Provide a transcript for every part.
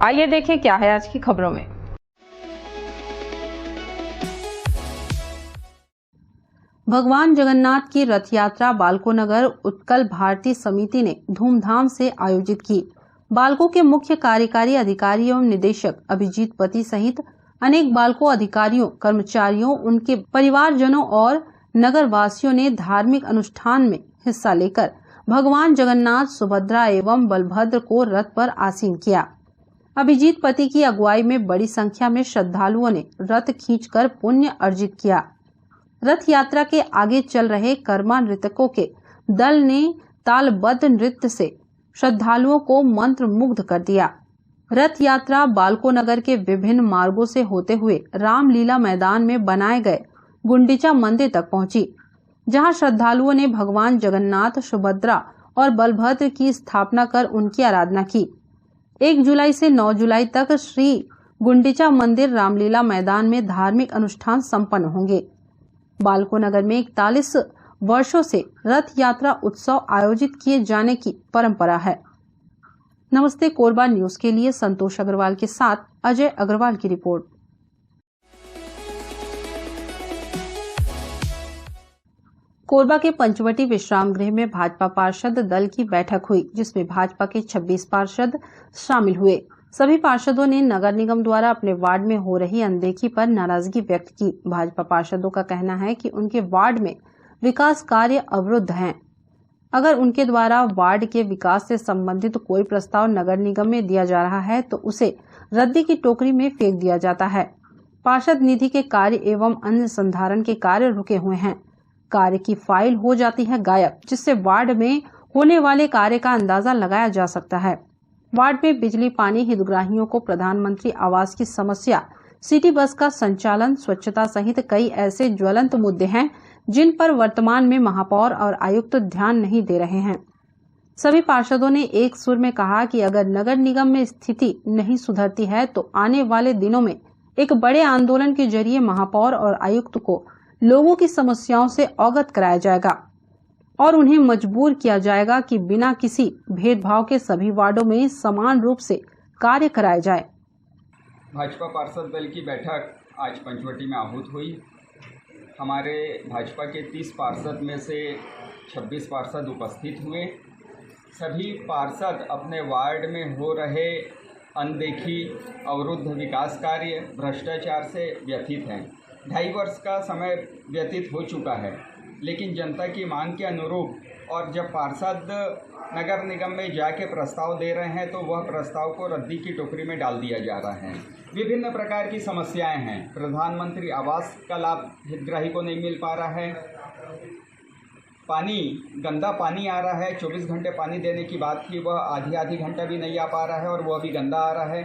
आइए देखें क्या है आज की खबरों में। भगवान जगन्नाथ की रथ यात्रा बालको नगर उत्कल भारती समिति ने धूमधाम से आयोजित की। बालको के मुख्य कार्यकारी अधिकारी एवं निदेशक अभिजीत पति सहित अनेक बालको अधिकारियों, कर्मचारियों, उनके परिवारजनों और नगर वासियों ने धार्मिक अनुष्ठान में हिस्सा लेकर भगवान जगन्नाथ, सुभद्रा एवं बलभद्र को रथ पर आसीन किया। अभिजीत पति की अगुवाई में बड़ी संख्या में श्रद्धालुओं ने रथ खींचकर पुण्य अर्जित किया। रथ यात्रा के आगे चल रहे कर्मा नृतकों के दल ने तालबद्ध नृत्य से श्रद्धालुओं को मंत्र मुग्ध कर दिया। रथ यात्रा बालको नगर के विभिन्न मार्गों से होते हुए रामलीला मैदान में बनाए गए गुंडीचा मंदिर तक पहुंची, जहां श्रद्धालुओं ने भगवान जगन्नाथ, सुभद्रा और बलभद्र की स्थापना कर उनकी आराधना की। 1 जुलाई से 9 जुलाई तक श्री गुंडीचा मंदिर रामलीला मैदान में धार्मिक अनुष्ठान संपन्न होंगे। बालको नगर में 41 वर्षों से रथ यात्रा उत्सव आयोजित किए जाने की परंपरा है। नमस्ते कोरबा न्यूज के लिए संतोष अग्रवाल के साथ अजय अग्रवाल की रिपोर्ट। कोरबा के पंचवटी विश्राम गृह में भाजपा पार्षद दल की बैठक हुई, जिसमें भाजपा के 26 पार्षद शामिल हुए। सभी पार्षदों ने नगर निगम द्वारा अपने वार्ड में हो रही अनदेखी पर नाराजगी व्यक्त की। भाजपा पार्षदों का कहना है कि उनके वार्ड में विकास कार्य अवरुद्ध हैं। अगर उनके द्वारा वार्ड के विकास से संबंधित कोई प्रस्ताव नगर निगम में दिया जा रहा है तो उसे रद्दी की टोकरी में फेंक दिया जाता है। पार्षद निधि के कार्य एवं अन्य संधारण के कार्य रुके हुए हैं। कार्य की फाइल हो जाती है गायब, जिससे वार्ड में होने वाले कार्य का अंदाजा लगाया जा सकता है। वार्ड में बिजली, पानी, हितग्राहियों को प्रधानमंत्री आवास की समस्या, सिटी बस का संचालन, स्वच्छता सहित कई ऐसे ज्वलंत मुद्दे हैं जिन पर वर्तमान में महापौर और आयुक्त ध्यान नहीं दे रहे हैं। सभी पार्षदों ने एक सुर में कहा कि अगर नगर निगम में स्थिति नहीं सुधरती है तो आने वाले दिनों में एक बड़े आंदोलन के जरिए महापौर और आयुक्त को लोगों की समस्याओं से अवगत कराया जाएगा और उन्हें मजबूर किया जाएगा कि बिना किसी भेदभाव के सभी वार्डों में समान रूप से कार्य कराया जाए। भाजपा पार्षद दल की बैठक आज पंचवटी में आहूत हुई। हमारे भाजपा के 30 पार्षद में से 26 पार्षद उपस्थित हुए। सभी पार्षद अपने वार्ड में हो रहे अनदेखी, अवरुद्ध विकास कार्य, भ्रष्टाचार से व्यथित हैं। 2.5 वर्ष का समय व्यतीत हो चुका है, लेकिन जनता की मांग के अनुरूप और जब पार्षद नगर निगम में जाके प्रस्ताव दे रहे हैं तो वह प्रस्ताव को रद्दी की टोकरी में डाल दिया जा रहा है। विभिन्न प्रकार की समस्याएं हैं। प्रधानमंत्री आवास का लाभ हितग्राही को नहीं मिल पा रहा है। पानी, गंदा पानी आ रहा है। 24 घंटे पानी देने की बात थी, वह आधी घंटा भी नहीं आ पा रहा है और वह भी गंदा आ रहा है।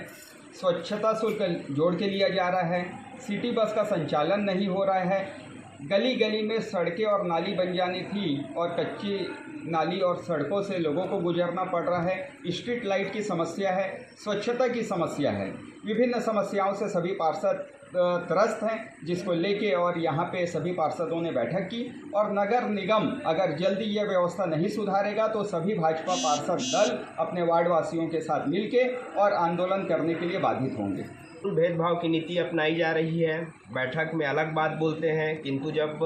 स्वच्छता शुल्क जोड़ के लिया जा रहा है। सिटी बस का संचालन नहीं हो रहा है। गली गली में सड़कें और नाली बन जानी थी और कच्ची नाली और सड़कों से लोगों को गुजरना पड़ रहा है। स्ट्रीट लाइट की समस्या है, स्वच्छता की समस्या है। विभिन्न समस्याओं से सभी पार्षद त्रस्त हैं, जिसको लेके और यहाँ पे सभी पार्षदों ने बैठक की और नगर निगम अगर जल्दी यह व्यवस्था नहीं सुधारेगा तो सभी भाजपा पार्षद दल अपने वार्ड वासियों के साथ मिलके और आंदोलन करने के लिए बाधित होंगे। भेदभाव की नीति अपनाई जा रही है। बैठक में अलग बात बोलते हैं, किंतु जब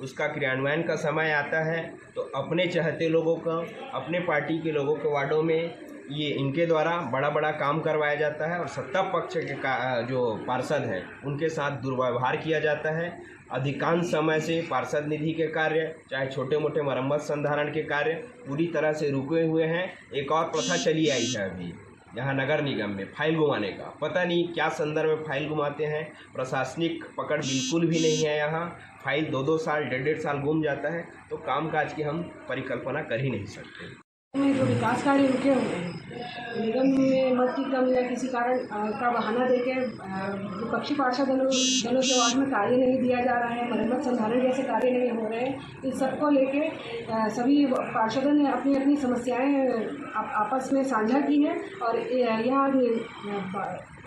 उसका क्रियान्वयन का समय आता है तो अपने चाहते लोगों का, अपने पार्टी के लोगों के वार्डों में ये इनके द्वारा बड़ा काम करवाया जाता है और सत्ता पक्ष के जो पार्षद हैं उनके साथ दुर्व्यवहार किया जाता है। अधिकांश समय से पार्षद निधि के कार्य, चाहे छोटे मोटे मरम्मत संधारण के कार्य पूरी तरह से रुके हुए हैं। एक और प्रथा चली आई है अभी यहाँ नगर निगम में फाइल घुमाने का। पता नहीं क्या संदर्भ में फाइल घुमाते हैं। प्रशासनिक पकड़ बिल्कुल भी नहीं है यहाँ। फाइल 2-2 साल, 1.5 साल घूम जाता है, तो कामकाज की हम परिकल्पना कर ही नहीं सकते। जो विकास कार्य रुके हुए हैं, निगम में मत की कम या किसी कारण का बहाना देकर विपक्षी पार्षद दलों के वार्ड में कार्य नहीं दिया जा रहा है, मरम्मत संधारण जैसे कार्य नहीं हो रहे हैं। इस सबको लेके सभी पार्षदों ने अपनी अपनी समस्याएं आपस में साझा की हैं और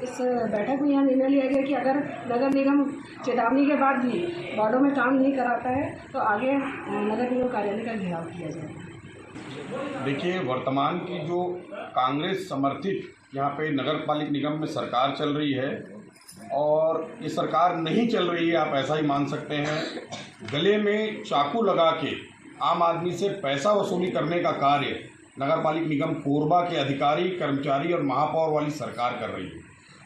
इस बैठक में यह निर्णय लिया गया कि अगर नगर निगम चेतावनी के बाद भी वार्डों में काम नहीं कराता है तो आगे नगर निगम कार्यालय का घेराव किया जाएगा। देखिए, वर्तमान की जो कांग्रेस समर्थित यहाँ पे नगर पालिक निगम में सरकार चल रही है और ये सरकार नहीं चल रही है, आप ऐसा ही मान सकते हैं। गले में चाकू लगा के आम आदमी से पैसा वसूली करने का कार्य नगर पालिक निगम कोरबा के अधिकारी, कर्मचारी और महापौर वाली सरकार कर रही है।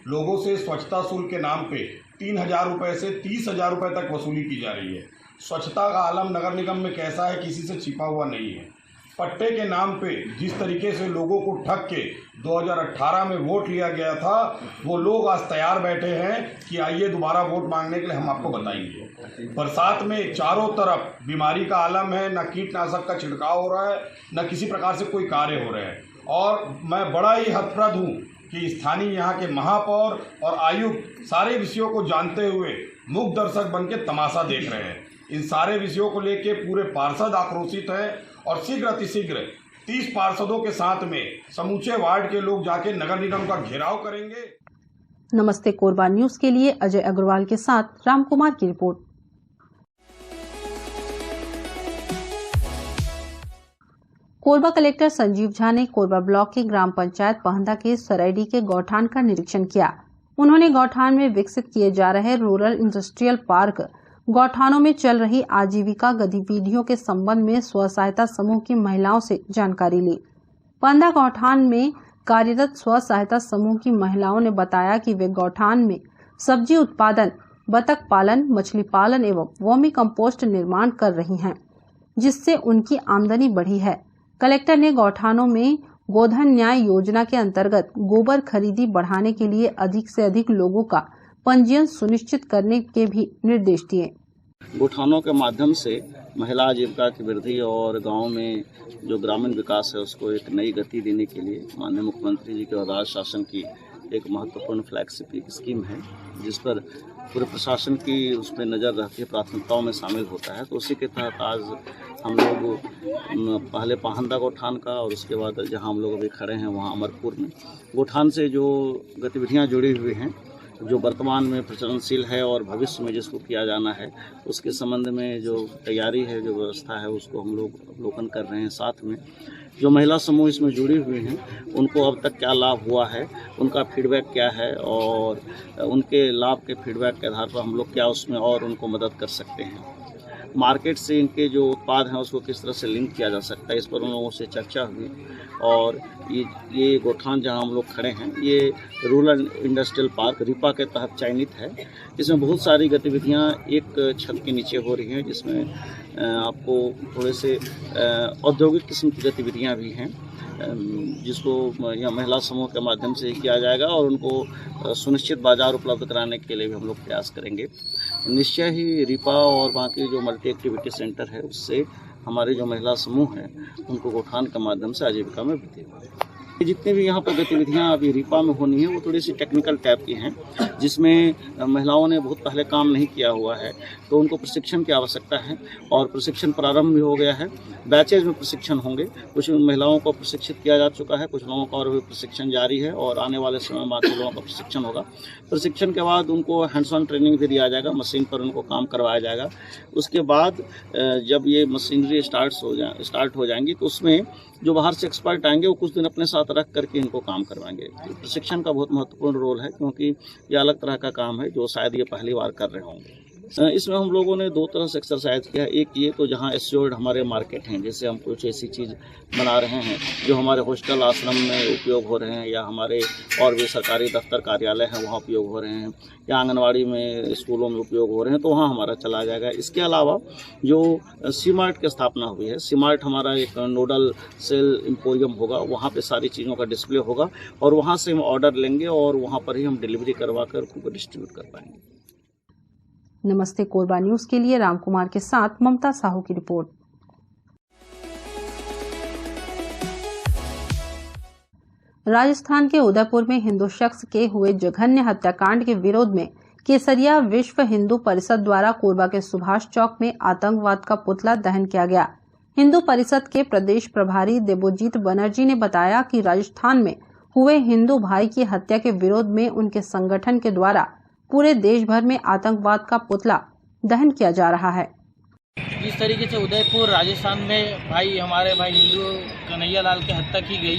लोगों से स्वच्छता शुल्क के नाम पे 3,000 रुपये से 30,000 रुपये तक वसूली की जा रही है। स्वच्छता का आलम नगर निगम में कैसा है, किसी से छिपा हुआ नहीं है। पट्टे के नाम पे जिस तरीके से लोगों को ठग के 2018 में वोट लिया गया था, वो लोग आज तैयार बैठे हैं कि आइए दोबारा वोट मांगने के लिए, हम आपको बताएंगे। बरसात में चारों तरफ बीमारी का आलम है, न कीटनाशक का छिड़काव हो रहा है, न किसी प्रकार से कोई कार्य हो रहे हैं। और मैं बड़ा ही हतप्रद हूँ कि स्थानीय यहाँ के महापौर और आयुक्त सारे विषयों को जानते हुए मूक दर्शक बन के तमाशा देख रहे हैं। इन सारे विषयों को लेके पूरे पार्षद आक्रोशित हैं और शीघ्र अतिशीघ्र 30 पार्षदों के साथ में समूचे वार्ड के लोग जाके नगर निगम का घेराव करेंगे। नमस्ते कोरबा न्यूज के लिए अजय अग्रवाल के साथ रामकुमार की रिपोर्ट। कोरबा कलेक्टर संजीव झा ने कोरबा ब्लॉक के ग्राम पंचायत पहंदा के सरैडी के गौठान का निरीक्षण किया। उन्होंने गौठान में विकसित किए जा रहे रूरल इंडस्ट्रियल पार्क गौठानों में चल रही आजीविका गतिविधियों के संबंध में स्व सहायता समूह की महिलाओं से जानकारी ली। पहंदा गौठान में कार्यरत स्व सहायता समूह की महिलाओं ने बताया कि वे गौठान में सब्जी उत्पादन, बतख पालन, मछली पालन एवं वर्मी कंपोस्ट निर्माण कर रही हैं, जिससे उनकी आमदनी बढ़ी है। कलेक्टर ने गौठानों में गोधन न्याय योजना के अंतर्गत गोबर खरीदी बढ़ाने के लिए अधिक से अधिक लोगों का पंजीयन सुनिश्चित करने के भी निर्देश दिए। गौठानों के माध्यम से महिला आजीविका की वृद्धि और गांव में जो ग्रामीण विकास है उसको एक नई गति देने के लिए माननीय मुख्यमंत्री जी के राज्य शासन की एक महत्वपूर्ण फ्लैगशिप स्कीम है, जिस पर पूरे प्रशासन की उस पर नज़र रहती है, प्राथमिकताओं में शामिल होता है। तो उसी के तहत आज हम लोग पहले पहंदा गौठान का और उसके बाद जहां हम लोग अभी खड़े हैं वहां अमरपुर में गौठान से जो गतिविधियां जुड़ी हुई हैं, जो वर्तमान में प्रचलनशील है और भविष्य में जिसको किया जाना है, उसके संबंध में जो तैयारी है, जो व्यवस्था है, उसको हम लोग अवलोकन कर रहे हैं। साथ में जो महिला समूह इसमें जुड़ी हुई हैं उनको अब तक क्या लाभ हुआ है, उनका फीडबैक क्या है और उनके लाभ के फीडबैक के आधार पर हम लोग क्या उसमें और उनको मदद कर सकते हैं। मार्केट से इनके जो उत्पाद हैं उसको किस तरह से लिंक किया जा सकता है, इस पर उन लोगों से चर्चा हुई। और ये गौठान जहां हम लोग खड़े हैं ये रूरल इंडस्ट्रियल पार्क रिपा के तहत चयनित है। इसमें बहुत सारी गतिविधियां एक छत के नीचे हो रही हैं, जिसमें आपको थोड़े से औद्योगिक किस्म की गतिविधियां भी हैं, जिसको यह महिला समूह के माध्यम से किया जाएगा और उनको सुनिश्चित बाजार उपलब्ध कराने के लिए भी हम लोग प्रयास करेंगे। निश्चय ही रिपा और वहाँ की जो मल्टी एक्टिविटी सेंटर है उससे हमारे जो महिला समूह हैं उनको गौठान के माध्यम से आजीविका में वृद्धि होगी। जितनी भी यहाँ पर गतिविधियाँ अभी रिपा में होनी है वो थोड़ी सी टेक्निकल टाइप की हैं, जिसमें महिलाओं ने बहुत पहले काम नहीं किया हुआ है, तो उनको प्रशिक्षण की आवश्यकता है और प्रशिक्षण प्रारंभ भी हो गया है। बैचेज में प्रशिक्षण होंगे, कुछ महिलाओं को प्रशिक्षित किया जा चुका है, कुछ लोगों का और भी प्रशिक्षण जारी है और आने वाले समय में बाकी लोगों का प्रशिक्षण होगा। प्रशिक्षण के बाद उनको हैंड्स ऑन ट्रेनिंग भी दिया जाएगा, मशीन पर उनको काम करवाया जाएगा। उसके बाद जब ये मशीनरी स्टार्ट हो जाएंगी तो उसमें जो बाहर से एक्सपर्ट आएंगे वो कुछ दिन अपने साथ रख करके इनको काम करवाएंगे। प्रशिक्षण का बहुत महत्वपूर्ण रोल है, क्योंकि ये अलग तरह का काम है जो शायद ये पहली बार कर रहे होंगे। इसमें हम लोगों ने दो तरह से एक्सरसाइज किया। एक ये तो जहाँ एश्योर्ड हमारे मार्केट हैं, जैसे हम कुछ ऐसी चीज़ बना रहे हैं जो हमारे हॉस्टल आश्रम में उपयोग हो रहे हैं या हमारे और भी सरकारी दफ्तर कार्यालय हैं वहाँ उपयोग हो रहे हैं या आंगनवाड़ी में स्कूलों में उपयोग हो रहे हैं, तो वहाँ हमारा चला जाएगा। इसके अलावा जो सीमार्ट की स्थापना हुई है, सीमार्ट हमारा एक नोडल सेल एम्पोरियम होगा, वहाँ पे सारी चीज़ों का डिस्प्ले होगा और वहाँ से हम ऑर्डर लेंगे और वहाँ पर ही हम डिलीवरी करवा कर उनको डिस्ट्रीब्यूट कर पाएंगे। नमस्ते कोरबा न्यूज के लिए रामकुमार के साथ ममता साहू की रिपोर्ट। राजस्थान के उदयपुर में हिंदू शख्स के हुए जघन्य हत्याकांड के विरोध में केसरिया विश्व हिंदू परिषद द्वारा कोरबा के सुभाष चौक में आतंकवाद का पुतला दहन किया गया। हिंदू परिषद के प्रदेश प्रभारी देवोजीत बनर्जी ने बताया कि राजस्थान में हुए हिंदू भाई की हत्या के विरोध में उनके संगठन के द्वारा पूरे देश भर में आतंकवाद का पुतला दहन किया जा रहा है। जिस तरीके से उदयपुर राजस्थान में हमारे भाई हिंदू कन्हैया लाल की हत्या की गई,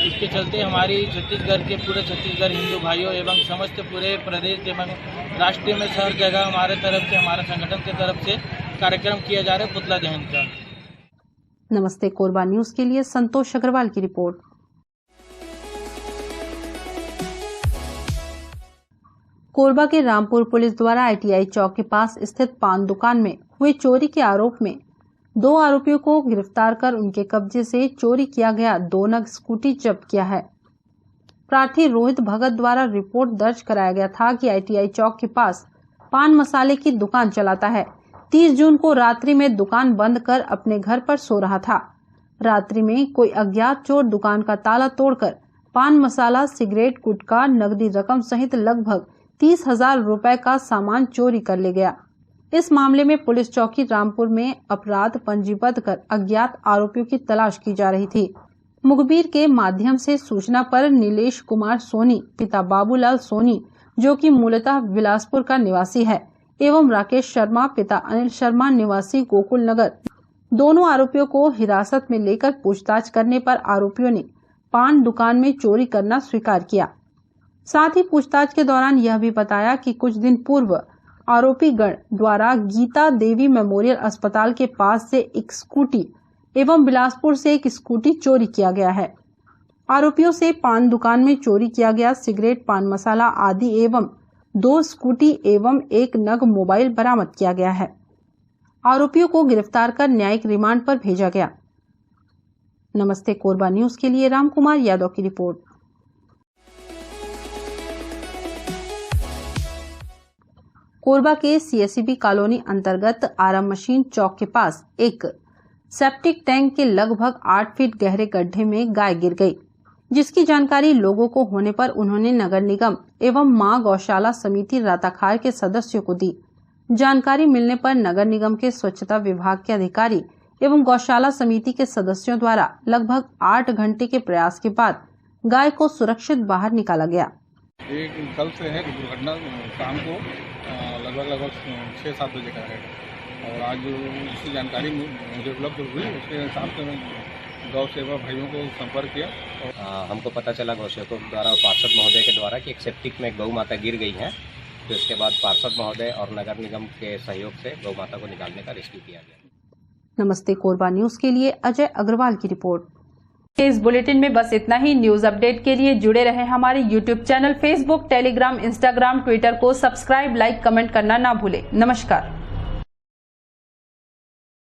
इसके चलते हमारी छत्तीसगढ़ के पूरे छत्तीसगढ़ हिंदू भाइयों एवं समस्त पूरे प्रदेश एवं राष्ट्र में हर जगह हमारे तरफ से, हमारे संगठन की तरफ से कार्यक्रम किया जा रहा है पुतला दहन का। नमस्ते कोरबा न्यूज के लिए संतोष अग्रवाल की रिपोर्ट। कोरबा के रामपुर पुलिस द्वारा ITI चौक के पास स्थित पान दुकान में हुई चोरी के आरोप में 2 आरोपियों को गिरफ्तार कर उनके कब्जे से चोरी किया गया 2 नग स्कूटी जब्त किया है। प्रार्थी रोहित भगत द्वारा रिपोर्ट दर्ज कराया गया था कि ITI चौक के पास पान मसाले की दुकान चलाता है। 30 जून को रात्रि में दुकान बंद कर अपने घर पर सो रहा था। रात्रि में कोई अज्ञात चोर दुकान का ताला तोड़कर पान मसाला, सिगरेट, गुटखा, नकदी रकम सहित लगभग 30,000 रुपए का सामान चोरी कर ले गया। इस मामले में पुलिस चौकी रामपुर में अपराध पंजीबद्ध कर अज्ञात आरोपियों की तलाश की जा रही थी। मुखबिर के माध्यम से सूचना पर नीलेश कुमार सोनी पिता बाबूलाल सोनी, जो कि मूलतः बिलासपुर का निवासी है, एवं राकेश शर्मा पिता अनिल शर्मा निवासी गोकुल नगर, दोनों आरोपियों को हिरासत में लेकर पूछताछ करने पर आरोपियों ने पान दुकान में चोरी करना स्वीकार किया। साथ ही पूछताछ के दौरान यह भी बताया कि कुछ दिन पूर्व आरोपी गण द्वारा गीता देवी मेमोरियल अस्पताल के पास से एक स्कूटी एवं बिलासपुर से एक स्कूटी चोरी किया गया है। आरोपियों से पान दुकान में चोरी किया गया सिगरेट, पान मसाला आदि एवं 2 स्कूटी एवं 1 नग मोबाइल बरामद किया गया है। आरोपियों को गिरफ्तार कर न्यायिक रिमांड पर भेजा गया। नमस्ते कोरबा न्यूज के लिए रामकुमार यादव की रिपोर्ट। कोरबा के CSEB कॉलोनी अंतर्गत आराम मशीन चौक के पास एक सेप्टिक टैंक के लगभग 8 फीट गहरे गड्ढे में गाय गिर गई, जिसकी जानकारी लोगों को होने पर उन्होंने नगर निगम एवं मां गौशाला समिति राताखार के सदस्यों को दी। जानकारी मिलने पर नगर निगम के स्वच्छता विभाग के अधिकारी एवं गौशाला समिति के सदस्यों द्वारा लगभग 8 घंटे के प्रयास के बाद गाय को सुरक्षित बाहर निकाला गया। एक कल से है दुर्घटना शाम को लगभग 6-7 बजे का है और आज इसकी जानकारी मुझे उपलब्ध हुई, उसके हिसाब से मैं गौ सेवा भाइयों को संपर्क किया और हमको पता चला गौ सेवकों द्वारा, पार्षद महोदय के द्वारा कि एक सेप्टिक में गौ माता गिर गई है। तो इसके बाद पार्षद महोदय और नगर निगम के सहयोग से गौ माता को निकालने का रेस्क्यू किया गया। नमस्ते कोरबा न्यूज के लिए अजय अग्रवाल की रिपोर्ट। इस बुलेटिन में बस इतना ही। न्यूज अपडेट के लिए जुड़े रहे हमारे YouTube channel, Facebook, Telegram, Instagram, Twitter को सब्सक्राइब, लाइक, कमेंट करना ना भूले। नमस्कार।